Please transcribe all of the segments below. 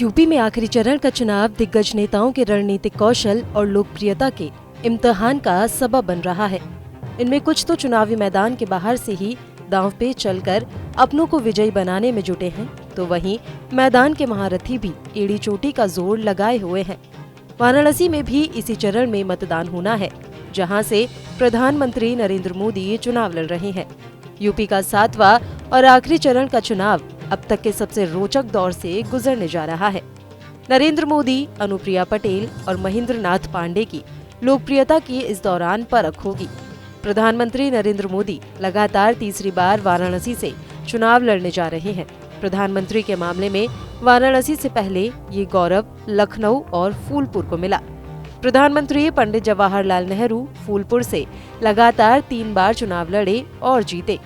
UP में आखिरी चरण का चुनाव दिग्गज नेताओं के रणनीतिक कौशल और लोकप्रियता के इम्तिहान का सबब बन रहा है। इनमें कुछ तो चुनावी मैदान के बाहर से ही दांव पे चलकर अपनों को विजयी बनाने में जुटे हैं, तो वहीं मैदान के महारथी भी एड़ी चोटी का जोर लगाए हुए हैं। वाराणसी में भी इसी चरण में मतदान होना है, जहां से प्रधानमंत्री नरेंद्र मोदी चुनाव लड़ रहे हैं। यूपी का 7वां और आखिरी चरण का चुनाव अब तक के सबसे रोचक दौर से गुजरने जा रहा है। नरेंद्र मोदी, अनुप्रिया पटेल और महेंद्र नाथ पांडे की लोकप्रियता की इस दौरान परख होगी। प्रधानमंत्री नरेंद्र मोदी लगातार तीसरी बार वाराणसी से चुनाव लड़ने जा रहे हैं। प्रधानमंत्री के मामले में वाराणसी से पहले ये गौरव लखनऊ और फूलपुर को मिला। प्रधानमंत्री पंडित जवाहरलाल नेहरू फूलपुर से लगातार 3 बार चुनाव लड़े और जीते।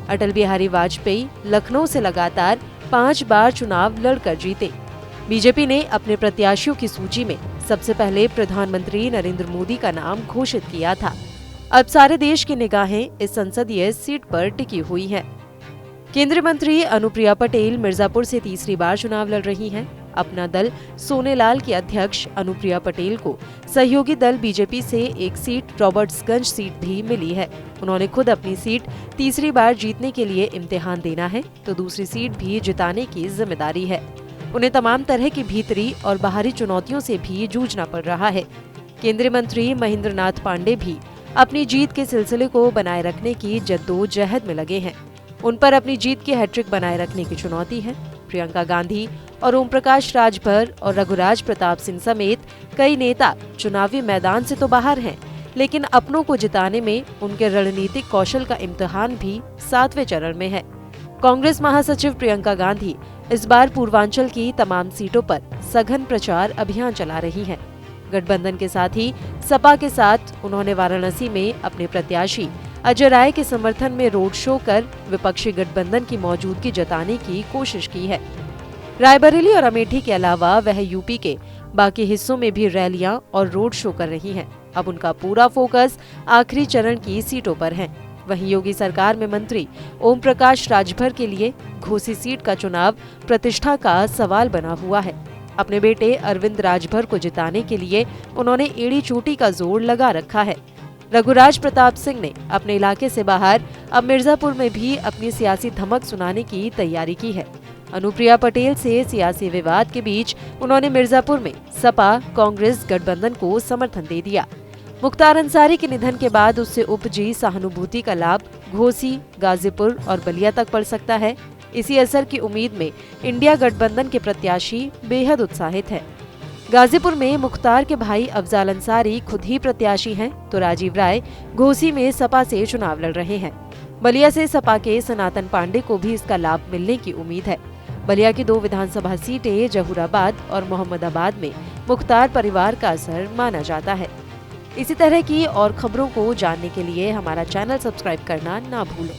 अटल बिहारी वाजपेयी लखनऊ से लगातार 5 बार चुनाव लड़कर जीते। बीजेपी ने अपने प्रत्याशियों की सूची में सबसे पहले प्रधानमंत्री नरेंद्र मोदी का नाम घोषित किया था। अब सारे देश की निगाहें इस संसदीय सीट पर टिकी हुई हैं। केंद्रीय मंत्री अनुप्रिया पटेल मिर्जापुर से तीसरी बार चुनाव लड़ रही हैं। अपना दल सोनेलाल की अध्यक्ष अनुप्रिया पटेल को सहयोगी दल बीजेपी से एक सीट रॉबर्ट्सगंज सीट भी मिली है। उन्होंने खुद अपनी सीट तीसरी बार जीतने के लिए इम्तिहान देना है, तो दूसरी सीट भी जिताने की जिम्मेदारी है। उन्हें तमाम तरह की भीतरी और बाहरी चुनौतियों से भी जूझना पड़ रहा है। केंद्रीय मंत्री महेंद्र नाथ पांडे भी अपनी जीत के सिलसिले को बनाए रखने की जद्दोजहद में लगे हैं। उन पर अपनी जीत की हैट्रिक बनाए रखने की चुनौती है। प्रियंका गांधी और ओम प्रकाश राजभर और रघुराज प्रताप सिंह समेत कई नेता चुनावी मैदान से तो बाहर हैं, लेकिन अपनों को जिताने में उनके रणनीतिक कौशल का इम्तिहान भी 7वें चरण में है। कांग्रेस महासचिव प्रियंका गांधी इस बार पूर्वांचल की तमाम सीटों पर सघन प्रचार अभियान चला रही हैं। गठबंधन के साथ ही सपा के साथ उन्होंने वाराणसी में अपने प्रत्याशी अजय राय के समर्थन में रोड शो कर विपक्षी गठबंधन की मौजूदगी जताने की कोशिश की है। रायबरेली और अमेठी के अलावा वह यूपी के बाकी हिस्सों में भी रैलियां और रोड शो कर रही हैं। अब उनका पूरा फोकस आखिरी चरण की सीटों पर है। वहीं योगी सरकार में मंत्री ओम प्रकाश राजभर के लिए घोसी सीट का चुनाव प्रतिष्ठा का सवाल बना हुआ है। अपने बेटे अरविंद राजभर को जिताने के लिए उन्होंने एड़ी चोटी का जोर लगा रखा है। रघुराज प्रताप सिंह ने अपने इलाके से बाहर अब मिर्जापुर में भी अपनी सियासी धमक सुनाने की तैयारी की है। अनुप्रिया पटेल से सियासी विवाद के बीच उन्होंने मिर्जापुर में सपा कांग्रेस गठबंधन को समर्थन दे दिया। मुख्तार अंसारी के निधन के बाद उससे उपजी सहानुभूति का लाभ घोसी, गाजीपुर और बलिया तक पड़ सकता है। इसी असर की उम्मीद में इंडिया गठबंधन के प्रत्याशी बेहद उत्साहित है। गाजीपुर में मुख्तार के भाई अफजाल अंसारी खुद ही प्रत्याशी हैं, तो राजीव राय घोसी में सपा से चुनाव लड़ रहे हैं। बलिया से सपा के सनातन पांडे को भी इसका लाभ मिलने की उम्मीद है। बलिया की 2 विधानसभा सीटें जहूराबाद और मोहम्मदाबाद में मुख्तार परिवार का असर माना जाता है। इसी तरह की और खबरों को जानने के लिए हमारा चैनल सब्सक्राइब करना ना भूलें।